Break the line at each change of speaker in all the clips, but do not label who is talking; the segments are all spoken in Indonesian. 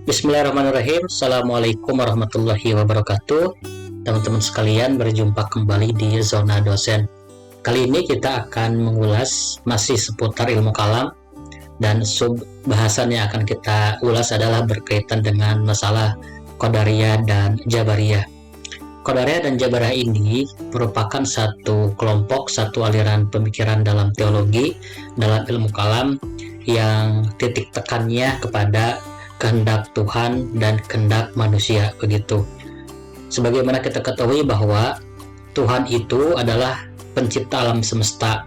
Bismillahirrahmanirrahim. Assalamualaikum warahmatullahi wabarakatuh. Teman-teman sekalian, berjumpa kembali di Zona Dosen. Kali ini kita akan mengulas masih seputar ilmu kalam, dan sub bahasan yang akan kita ulas adalah berkaitan dengan masalah Qadariyah dan Jabariyah. Qadariyah dan Jabariyah ini merupakan satu kelompok, satu aliran pemikiran dalam teologi, dalam ilmu kalam, yang titik tekannya kepada kehendak Tuhan dan kehendak manusia, begitu. Sebagaimana kita ketahui bahwa Tuhan itu adalah pencipta alam semesta,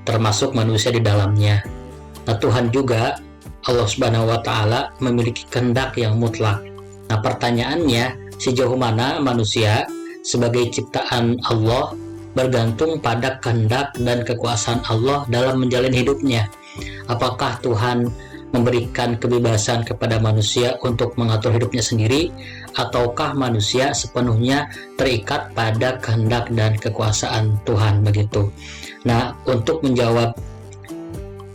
termasuk manusia di dalamnya. Nah, Tuhan juga, Allah Subhanahu wa Ta'ala, memiliki kehendak yang mutlak. Nah, pertanyaannya, sejauh mana manusia sebagai ciptaan Allah bergantung pada kehendak dan kekuasaan Allah dalam menjalani hidupnya? Apakah Tuhan memberikan kebebasan kepada manusia untuk mengatur hidupnya sendiri, ataukah manusia sepenuhnya terikat pada kehendak dan kekuasaan Tuhan, begitu. Nah, untuk menjawab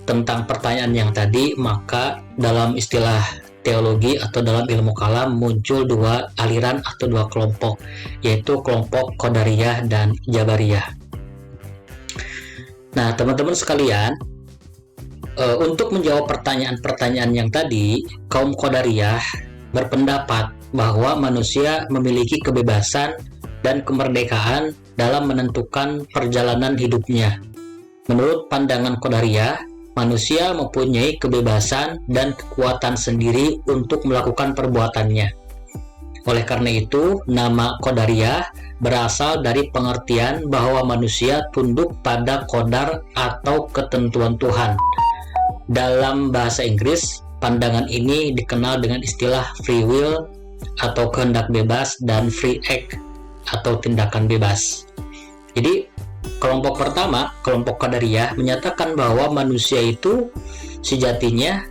tentang pertanyaan yang tadi, maka dalam istilah teologi atau dalam ilmu kalam muncul dua aliran atau dua kelompok, yaitu kelompok Qadariyah dan Jabariyah. Nah, teman-teman sekalian, untuk menjawab pertanyaan-pertanyaan yang tadi, kaum Qadariyah berpendapat bahwa manusia memiliki kebebasan dan kemerdekaan dalam menentukan perjalanan hidupnya. Menurut pandangan Qadariyah, manusia mempunyai kebebasan dan kekuatan sendiri untuk melakukan perbuatannya. Oleh karena itu, nama Qadariyah berasal dari pengertian bahwa manusia tunduk pada qadar atau ketentuan Tuhan. Dalam bahasa Inggris, pandangan ini dikenal dengan istilah free will atau kehendak bebas dan free act atau tindakan bebas. Jadi, kelompok pertama, kelompok Qadariyah, menyatakan bahwa manusia itu sejatinya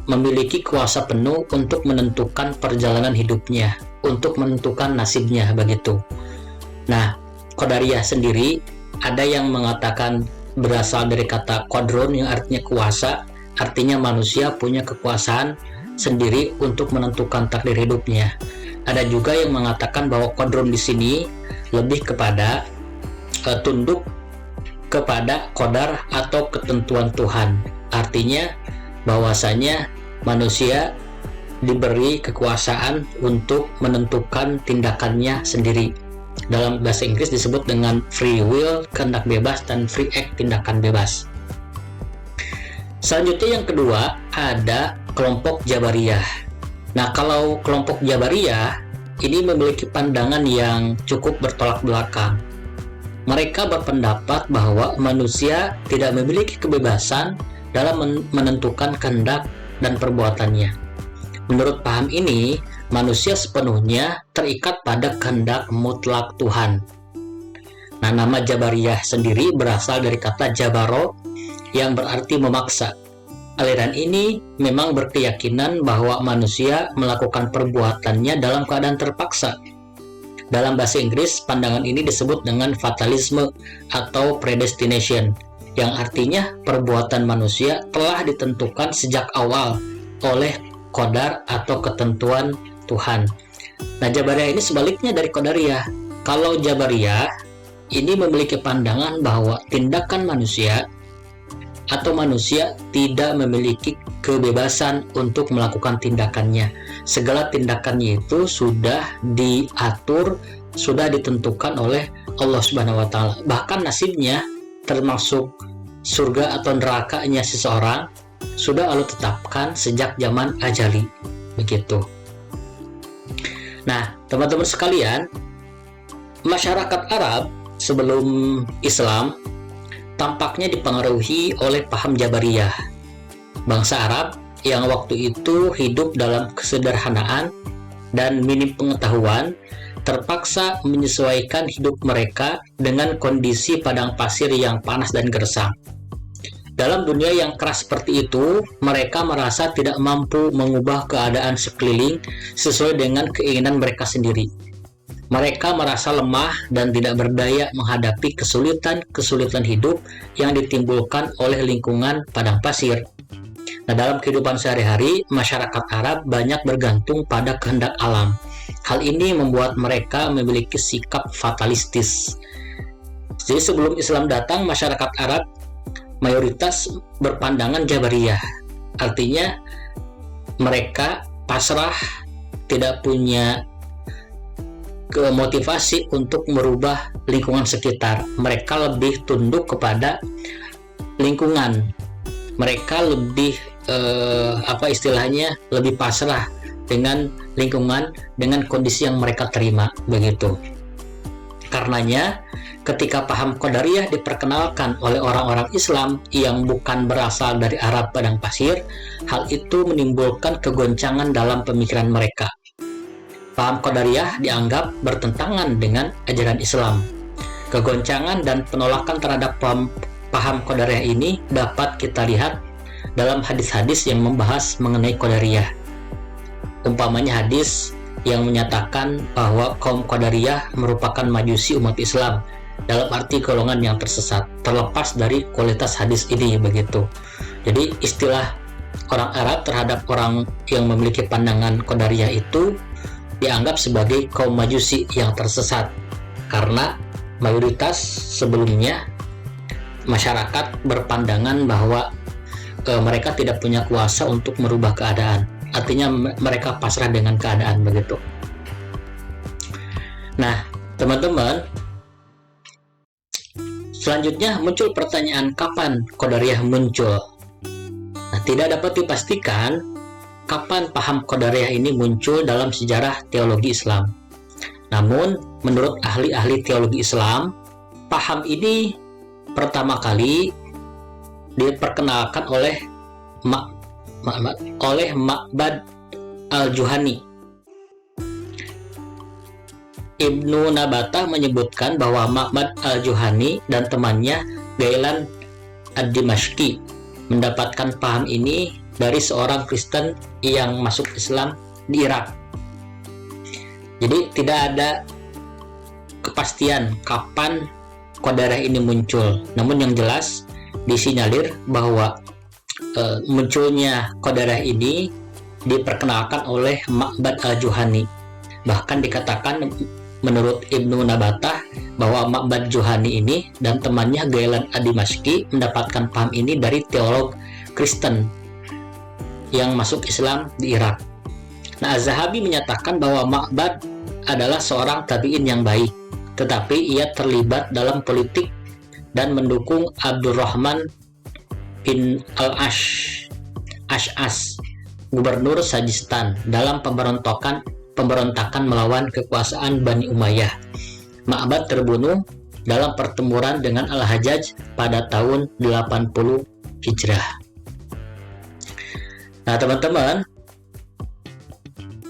memiliki kuasa penuh untuk menentukan perjalanan hidupnya, untuk menentukan nasibnya, begitu. Nah, Qadariyah sendiri ada yang mengatakan berasal dari kata qadrun yang artinya kuasa, artinya manusia punya kekuasaan sendiri untuk menentukan takdir hidupnya. Ada juga yang mengatakan bahwa qadrun di sini lebih kepada tunduk kepada qadar atau ketentuan Tuhan. Artinya bahwasanya manusia diberi kekuasaan untuk menentukan tindakannya sendiri. Dalam bahasa Inggris disebut dengan free will, kehendak bebas, dan free act, tindakan bebas. Selanjutnya yang kedua, ada kelompok Jabariyah. Nah, kalau kelompok Jabariyah ini memiliki pandangan yang cukup bertolak belakang. Mereka berpendapat bahwa manusia tidak memiliki kebebasan dalam menentukan kehendak dan perbuatannya. Menurut paham ini, manusia sepenuhnya terikat pada kehendak mutlak Tuhan. Nah, nama Jabariyah sendiri berasal dari kata jabaro yang berarti memaksa. Aliran ini memang berkeyakinan bahwa manusia melakukan perbuatannya dalam keadaan terpaksa. Dalam bahasa Inggris, pandangan ini disebut dengan fatalisme atau predestination, yang artinya perbuatan manusia telah ditentukan sejak awal oleh qadar atau ketentuan Tuhan. Nah, Jabariyah ini sebaliknya dari Qadariyah. Kalau Jabariyah ini memiliki pandangan bahwa tindakan manusia atau manusia tidak memiliki kebebasan untuk melakukan tindakannya. Segala tindakannya itu sudah diatur, sudah ditentukan oleh Allah Subhanahu wa Ta'ala. Bahkan nasibnya, termasuk surga atau nerakanya seseorang, sudah Allah tetapkan sejak zaman ajali, begitu. Nah, teman-teman sekalian, masyarakat Arab sebelum Islam tampaknya dipengaruhi oleh paham Jabariyah. Bangsa Arab yang waktu itu hidup dalam kesederhanaan dan minim pengetahuan terpaksa menyesuaikan hidup mereka dengan kondisi padang pasir yang panas dan gersang. Dalam dunia yang keras seperti itu, mereka merasa tidak mampu mengubah keadaan sekeliling sesuai dengan keinginan mereka sendiri. Mereka merasa lemah dan tidak berdaya menghadapi kesulitan-kesulitan hidup yang ditimbulkan oleh lingkungan padang pasir. Nah, dalam kehidupan sehari-hari, masyarakat Arab banyak bergantung pada kehendak alam. Hal ini membuat mereka memiliki sikap fatalistis. Jadi sebelum Islam datang, masyarakat Arab mayoritas berpandangan Jabariyah. Artinya mereka pasrah, tidak punya motivasi untuk merubah lingkungan sekitar. Mereka lebih tunduk kepada lingkungan. Mereka lebih lebih pasrah dengan lingkungan, dengan kondisi yang mereka terima, begitu. Karenanya, ketika paham Qadariyah diperkenalkan oleh orang-orang Islam yang bukan berasal dari Arab padang pasir, hal itu menimbulkan kegoncangan dalam pemikiran mereka. Paham Qadariyah dianggap bertentangan dengan ajaran Islam. Kegoncangan dan penolakan terhadap paham Qadariyah ini dapat kita lihat dalam hadis-hadis yang membahas mengenai Qadariyah. Umpamanya hadis yang menyatakan bahwa kaum Qadariyah merupakan majusi umat Islam, dalam arti golongan yang tersesat, terlepas dari kualitas hadis ini, begitu. Jadi istilah orang Arab terhadap orang yang memiliki pandangan Qadariyah itu dianggap sebagai kaum majusi yang tersesat, karena mayoritas sebelumnya masyarakat berpandangan bahwa mereka tidak punya kuasa untuk merubah keadaan. Artinya mereka pasrah dengan keadaan, begitu. Nah, teman-teman, selanjutnya muncul pertanyaan kapan Qadariyah muncul. Nah, tidak dapat dipastikan kapan paham Qadariyah ini muncul dalam sejarah teologi Islam. Namun, menurut ahli-ahli teologi Islam, paham ini pertama kali diperkenalkan oleh Ma'bad al-Juhani. Ibnu Nabatah menyebutkan bahwa Ma'bad al-Juhani dan temannya Gailan ad-Dimashqi mendapatkan paham ini dari seorang Kristen yang masuk Islam di Irak. Jadi tidak ada kepastian kapan Qadariyah ini muncul. Namun yang jelas disinyalir bahwa munculnya Qadariyah ini diperkenalkan oleh Ma'bad al-Juhani. Bahkan dikatakan menurut Ibnu Nabatah bahwa Ma'bad Juhani ini dan temannya Gailan ad-Dimashqi mendapatkan paham ini dari teolog Kristen yang masuk Islam di Irak. Nah, Az-Zahabi menyatakan bahwa Ma'bad adalah seorang tabi'in yang baik, tetapi ia terlibat dalam politik dan mendukung Abdurrahman bin al-Ash'as, gubernur Sajistan, dalam pemberontakan melawan kekuasaan Bani Umayyah. Ma'bad terbunuh dalam pertempuran dengan Al-Hajjaj pada tahun 80 Hijrah. Nah, teman-teman,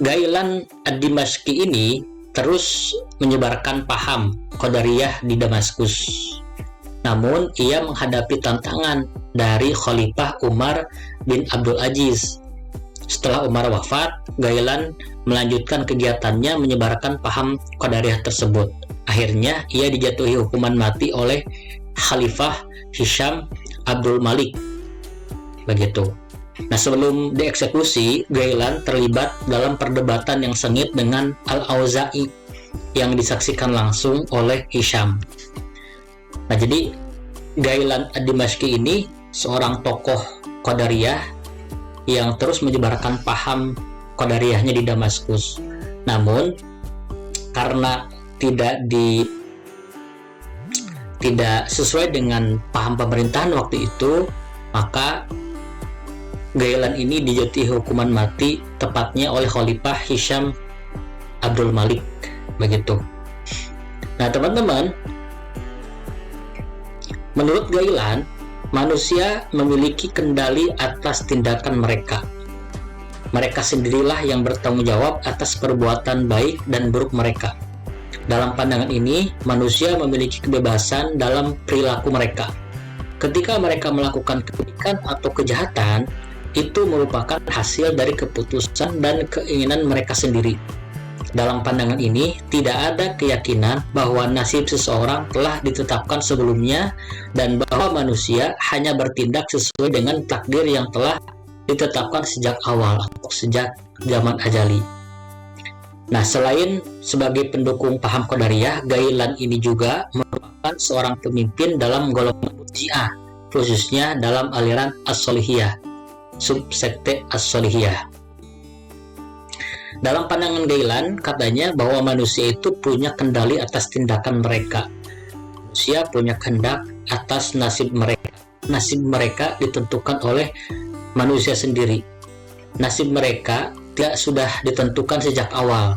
Gailan ad-Dimashqi ini terus menyebarkan paham Qadariyah di Damaskus. Namun, ia menghadapi tantangan dari Khalifah Umar bin Abdul Aziz. Setelah Umar wafat, Gailan melanjutkan kegiatannya menyebarkan paham Qadariyah tersebut. Akhirnya, ia dijatuhi hukuman mati oleh Khalifah Hisham Abdul Malik. Begitu. Nah, sebelum dieksekusi, Gailan terlibat dalam perdebatan yang sengit dengan Al-Auza'i yang disaksikan langsung oleh Hisham. Nah, jadi Gailan ad-Dimashqi ini seorang tokoh Qadariyah yang terus menyebarkan paham Qadariyahnya di Damaskus. Namun, karena tidak sesuai dengan paham pemerintahan waktu itu, maka Gailan ini dijatuhi hukuman mati tepatnya oleh Khalifah Hisham Abdul Malik, begitu. Nah, teman-teman, menurut Gailan, manusia memiliki kendali atas tindakan mereka. Mereka sendirilah yang bertanggung jawab atas perbuatan baik dan buruk mereka. Dalam pandangan ini, manusia memiliki kebebasan dalam perilaku mereka. Ketika mereka melakukan kebaikan atau kejahatan, itu merupakan hasil dari keputusan dan keinginan mereka sendiri. Dalam pandangan ini, tidak ada keyakinan bahwa nasib seseorang telah ditetapkan sebelumnya dan bahwa manusia hanya bertindak sesuai dengan takdir yang telah ditetapkan sejak awal atau sejak zaman ajali. Nah, selain sebagai pendukung paham Qadariyah, Ghailan ini juga merupakan seorang pemimpin dalam golongan Murji'ah, khususnya dalam aliran As-Sholihiyah, subsekte As-Sholihiyah. Dalam pandangan Ghailan, katanya bahwa manusia itu punya kendali atas tindakan mereka. Manusia punya kehendak atas nasib mereka. Nasib mereka ditentukan oleh manusia sendiri. Nasib mereka tidak sudah ditentukan sejak awal,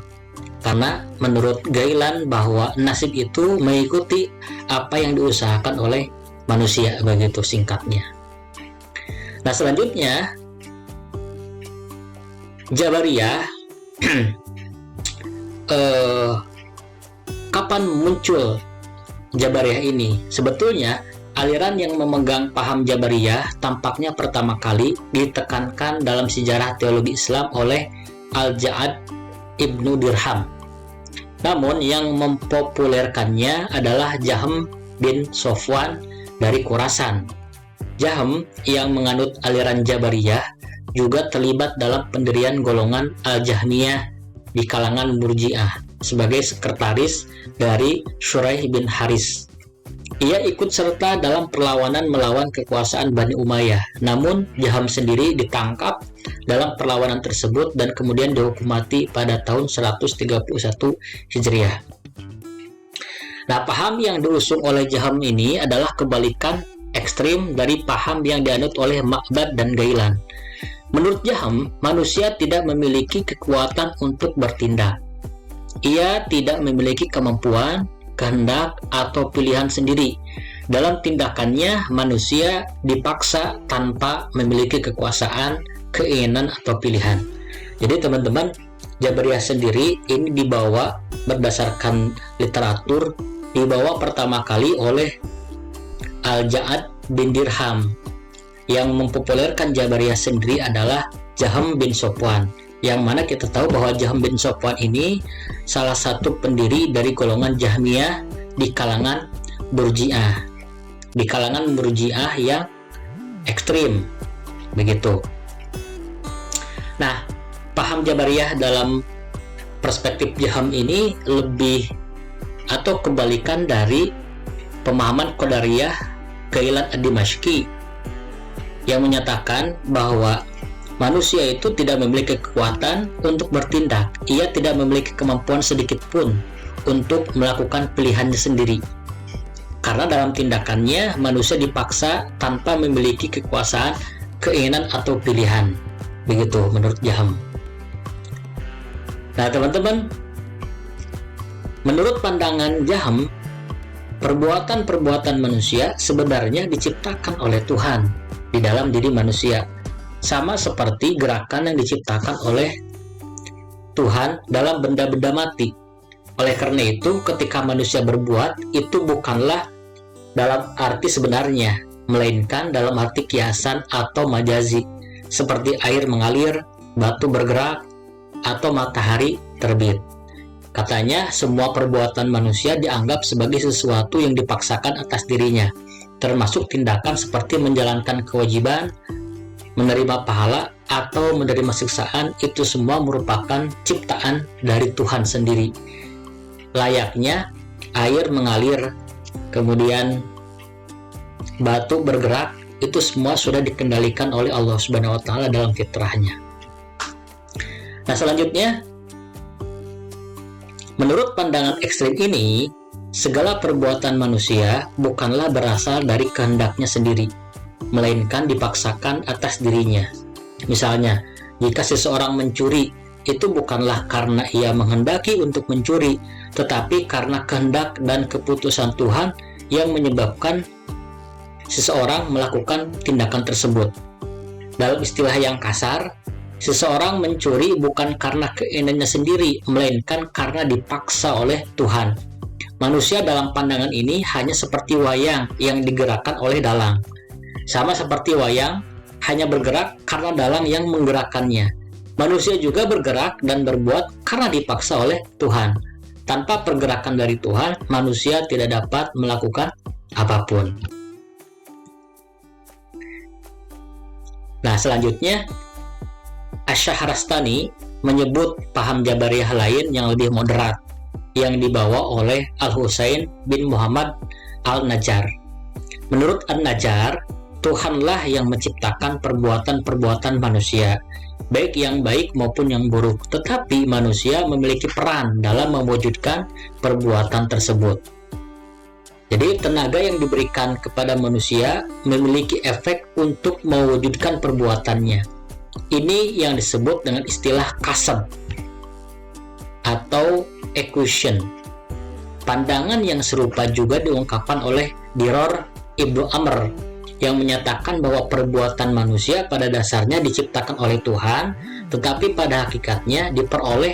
karena menurut Ghailan bahwa nasib itu mengikuti apa yang diusahakan oleh manusia, begitu singkatnya. Nah, selanjutnya Jabariyah. Kapan muncul Jabariyah ini? Sebetulnya aliran yang memegang paham Jabariyah tampaknya pertama kali ditekankan dalam sejarah teologi Islam oleh Al-Ja'ad Ibnu Dirham. Namun yang mempopulerkannya adalah Jahm bin Sofwan dari Khurasan. Jahm yang menganut aliran Jabariyah juga terlibat dalam pendirian golongan Al-Jahmiyah di kalangan Murji'ah sebagai sekretaris dari Shuraih bin Haris. Ia ikut serta dalam perlawanan melawan kekuasaan Bani Umayyah. Namun Jahm sendiri ditangkap dalam perlawanan tersebut dan kemudian dihukum mati pada tahun 131 Hijriah. Nah, paham yang diusung oleh Jahm ini adalah kebalikan ekstrim dari paham yang dianut oleh Ma'bad dan Ghailan. Menurut Jahm, manusia tidak memiliki kekuatan untuk bertindak. Ia tidak memiliki kemampuan, kehendak, atau pilihan sendiri. Dalam tindakannya, manusia dipaksa tanpa memiliki kekuasaan, keinginan, atau pilihan. Jadi teman-teman, Jabariyah sendiri ini dibawa berdasarkan literatur, dibawa pertama kali oleh Al-Ja'ad bin Dirham. Yang mempopulerkan Jabariyah sendiri adalah Jahm bin Sofwan, yang mana kita tahu bahwa Jahm bin Sofwan ini salah satu pendiri dari golongan Jahmiyah di kalangan Murji'ah, yang ekstrim, begitu. Nah, paham Jabariyah dalam perspektif Jahm ini lebih atau kebalikan dari pemahaman Qadariyah Ghailan ad-Dimashqi yang menyatakan bahwa manusia itu tidak memiliki kekuatan untuk bertindak. Ia tidak memiliki kemampuan sedikit pun untuk melakukan pilihannya sendiri. Karena dalam tindakannya, manusia dipaksa tanpa memiliki kekuasaan, keinginan, atau pilihan. Begitu menurut Jahm. Nah, teman-teman, menurut pandangan Jahm, perbuatan-perbuatan manusia sebenarnya diciptakan oleh Tuhan di dalam diri manusia, sama seperti gerakan yang diciptakan oleh Tuhan dalam benda-benda mati. Oleh karena itu, ketika manusia berbuat, itu bukanlah dalam arti sebenarnya, melainkan dalam arti kiasan atau majazi, seperti air mengalir, batu bergerak, atau matahari terbit. Katanya, semua perbuatan manusia dianggap sebagai sesuatu yang dipaksakan atas dirinya, termasuk tindakan seperti menjalankan kewajiban, menerima pahala, atau menerima siksaan. Itu semua merupakan ciptaan dari Tuhan sendiri. Layaknya air mengalir, kemudian batu bergerak, itu semua sudah dikendalikan oleh Allah Subhanahu wa Ta'ala dalam fitrahnya. Nah, selanjutnya, menurut pandangan ekstrim ini, segala perbuatan manusia bukanlah berasal dari kehendaknya sendiri, melainkan dipaksakan atas dirinya. Misalnya, jika seseorang mencuri, itu bukanlah karena ia menghendaki untuk mencuri, tetapi karena kehendak dan keputusan Tuhan yang menyebabkan seseorang melakukan tindakan tersebut. Dalam istilah yang kasar, seseorang mencuri bukan karena keinginannya sendiri, melainkan karena dipaksa oleh Tuhan. Manusia dalam pandangan ini hanya seperti wayang yang digerakkan oleh dalang. Sama seperti wayang, hanya bergerak karena dalang yang menggerakkannya. Manusia juga bergerak dan berbuat karena dipaksa oleh Tuhan. Tanpa pergerakan dari Tuhan, manusia tidak dapat melakukan apapun. Nah, selanjutnya Asy-Syahrastani menyebut paham Jabariyah lain yang lebih moderat yang dibawa oleh Al-Husain bin Muhammad Al-Najjar. Menurut An-Najjar, Tuhanlah yang menciptakan perbuatan-perbuatan manusia, baik yang baik maupun yang buruk, tetapi manusia memiliki peran dalam mewujudkan perbuatan tersebut. Jadi tenaga yang diberikan kepada manusia memiliki efek untuk mewujudkan perbuatannya. Ini yang disebut dengan istilah kasab atau equation. Pandangan yang serupa juga diungkapkan oleh Diror Ibnu Amr yang menyatakan bahwa perbuatan manusia pada dasarnya diciptakan oleh Tuhan, tetapi pada hakikatnya diperoleh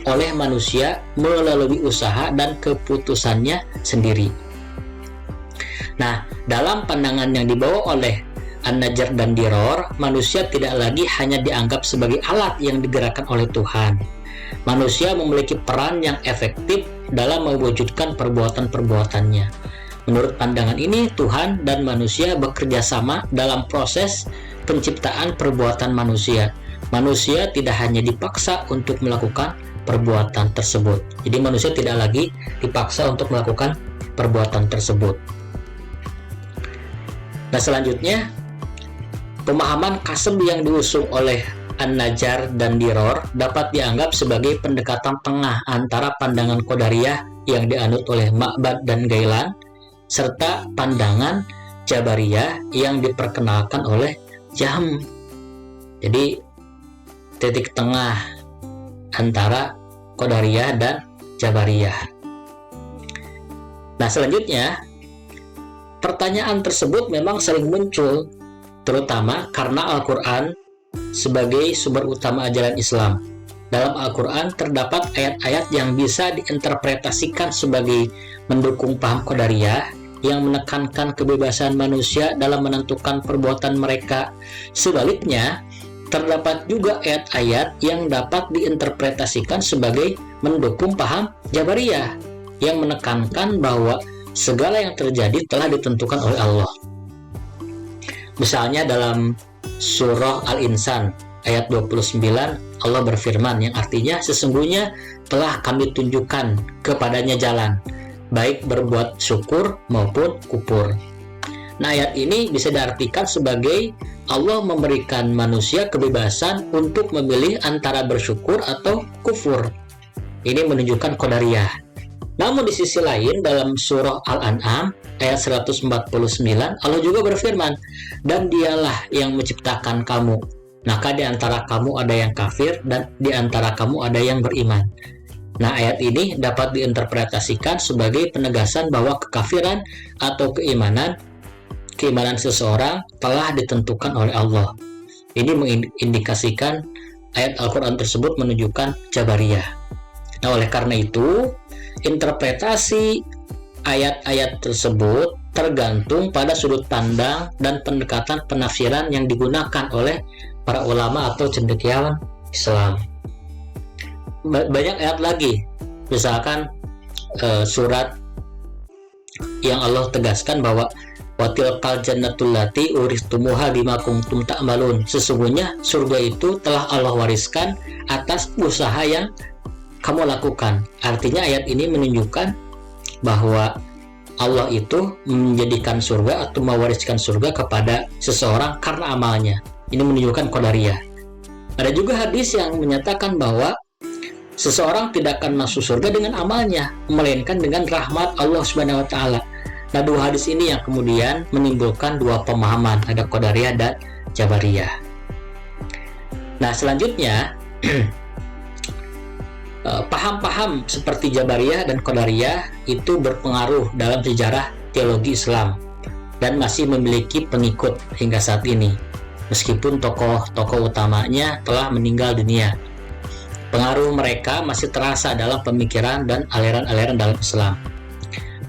oleh manusia melalui usaha dan keputusannya sendiri. Nah, dalam pandangan yang dibawa oleh An-Najjar dan Diror, manusia tidak lagi hanya dianggap sebagai alat yang digerakkan oleh Tuhan. Manusia memiliki peran yang efektif dalam mewujudkan perbuatan-perbuatannya. Menurut pandangan ini, Tuhan dan manusia bekerja sama dalam proses penciptaan perbuatan manusia. Manusia tidak hanya dipaksa untuk melakukan perbuatan tersebut. Jadi manusia tidak lagi dipaksa untuk melakukan perbuatan tersebut. Nah, selanjutnya, pemahaman kasab yang diusung oleh An-Najjar dan Diror dapat dianggap sebagai pendekatan tengah antara pandangan Qadariyah yang dianut oleh Ma'bad dan Ghailan serta pandangan Jabariyah yang diperkenalkan oleh Jahm. Jadi titik tengah antara Qadariyah dan Jabariyah. Nah, selanjutnya pertanyaan tersebut memang sering muncul, terutama karena Al-Quran sebagai sumber utama ajaran Islam. Dalam Al-Quran terdapat ayat-ayat yang bisa diinterpretasikan sebagai mendukung paham Qadariyah yang menekankan kebebasan manusia dalam menentukan perbuatan mereka. Sebaliknya, terdapat juga ayat-ayat yang dapat diinterpretasikan sebagai mendukung paham Jabariyah yang menekankan bahwa segala yang terjadi telah ditentukan oleh Allah. Misalnya dalam surah Al-Insan ayat 29, Allah berfirman yang artinya sesungguhnya telah kami tunjukkan kepadanya jalan, baik berbuat syukur maupun kufur. Nah, ayat ini bisa diartikan sebagai Allah memberikan manusia kebebasan untuk memilih antara bersyukur atau kufur. Ini menunjukkan Qadariyah. Namun di sisi lain dalam surah Al-An'am ayat 149 Allah juga berfirman, dan dialah yang menciptakan kamu, maka di antara kamu ada yang kafir dan di antara kamu ada yang beriman. Nah, ayat ini dapat diinterpretasikan sebagai penegasan bahwa kekafiran atau keimanan seseorang telah ditentukan oleh Allah. Ini mengindikasikan ayat Al-Quran tersebut menunjukkan Jabariyah. Nah, oleh karena itu, interpretasi ayat-ayat tersebut tergantung pada sudut pandang dan pendekatan penafsiran yang digunakan oleh para ulama atau cendekiawan Islam. Banyak ayat lagi, misalkan surat yang Allah tegaskan bahwa watilqal jannatul lati uristumuha bima kuntum ta'malun, sesungguhnya surga itu telah Allah wariskan atas usaha yang kamu lakukan. Artinya ayat ini menunjukkan bahwa Allah itu menjadikan surga atau mewariskan surga kepada seseorang karena amalnya. Ini menunjukkan Qadariyah. Ada juga hadis yang menyatakan bahwa seseorang tidak akan masuk surga dengan amalnya, melainkan dengan rahmat Allah Subhanahu wa taala. Nah, dua hadis ini yang kemudian menimbulkan dua pemahaman, ada Qadariyah dan Jabariyah. Nah, selanjutnya paham-paham seperti Jabariyah dan Qadariyah itu berpengaruh dalam sejarah teologi Islam dan masih memiliki pengikut hingga saat ini, meskipun tokoh-tokoh utamanya telah meninggal dunia. Pengaruh mereka masih terasa dalam pemikiran dan aliran-aliran dalam Islam.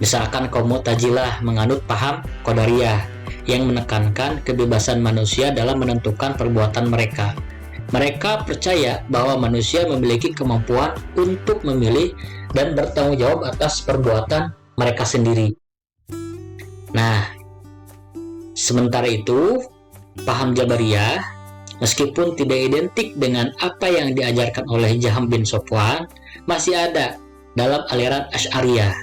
Misalkan kaum Mu'tazilah menganut paham Qadariyah yang menekankan kebebasan manusia dalam menentukan perbuatan mereka. Mereka percaya bahwa manusia memiliki kemampuan untuk memilih dan bertanggung jawab atas perbuatan mereka sendiri. Nah, sementara itu, paham Jabariyah, meskipun tidak identik dengan apa yang diajarkan oleh Jaham bin Safwan, masih ada dalam aliran Asy'ariyah.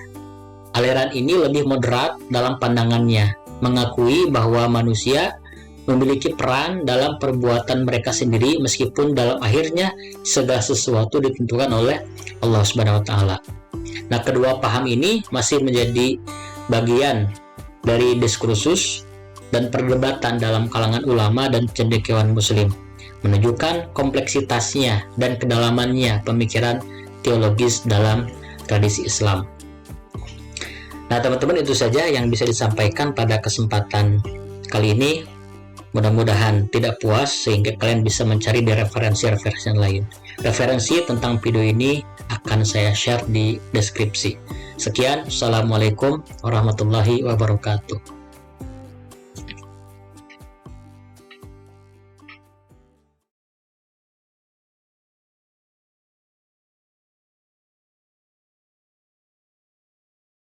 Aliran ini lebih moderat dalam pandangannya, mengakui bahwa manusia memiliki peran dalam perbuatan mereka sendiri meskipun dalam akhirnya segala sesuatu ditentukan oleh Allah Subhanahu wa taala. Nah, kedua paham ini masih menjadi bagian dari diskursus dan perdebatan dalam kalangan ulama dan cendekiawan muslim, menunjukkan kompleksitasnya dan kedalamannya pemikiran teologis dalam tradisi Islam. Nah, teman-teman, itu saja yang bisa disampaikan pada kesempatan kali ini. Mudah-mudahan tidak puas sehingga kalian bisa mencari di referensi-referensi yang lain. Referensi tentang video ini akan saya share di deskripsi. Sekian, Assalamualaikum warahmatullahi wabarakatuh.